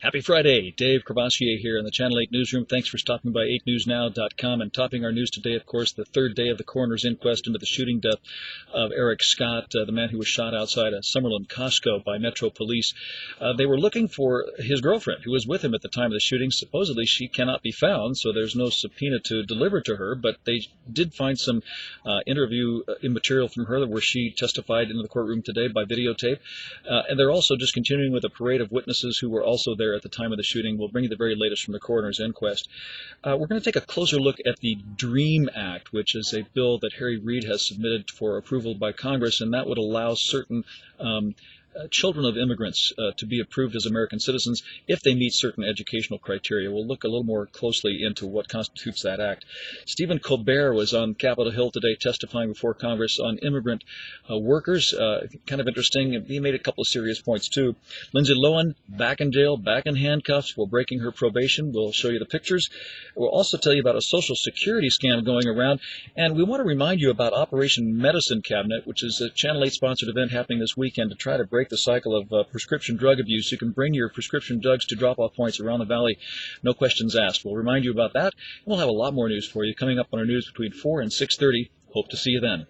Happy Friday. Dave Courvoisier here in the Channel 8 newsroom. Thanks for stopping by 8newsnow.com and topping our news today, of course, the third day of the coroner's inquest into the shooting death of Eric Scott, the man who was shot outside a Summerlin Costco by Metro Police. They were looking for his girlfriend, who was with him at the time of the shooting. Supposedly, she cannot be found, so there's no subpoena to deliver to her, but they did find some interview material from her where she testified into the courtroom today by videotape. And they're also just continuing with a parade of witnesses who were also there at the time of the shooting. We'll bring you the very latest from the coroner's inquest. We're going to take a closer look at the DREAM Act, which is a bill that Harry Reid has submitted for approval by Congress, and that would allow certain children of immigrants to be approved as American citizens if they meet certain educational criteria. We'll look a little more closely into what constitutes that act. Stephen Colbert was on Capitol Hill today testifying before Congress on immigrant workers. Kind of interesting. He made a couple of serious points, too. Lindsay Lohan, back in jail, back in handcuffs. We're breaking her probation. We'll show you the pictures. We'll also tell you about a Social Security scam going around. And we want to remind you about Operation Medicine Cabinet, which is a Channel 8-sponsored event happening this weekend to try to break the cycle of prescription drug abuse. You can bring your prescription drugs to drop-off points around the valley, no questions asked. We'll remind you about that. We'll have a lot more news for you coming up on our news between 4 and 6:30. Hope to see you then.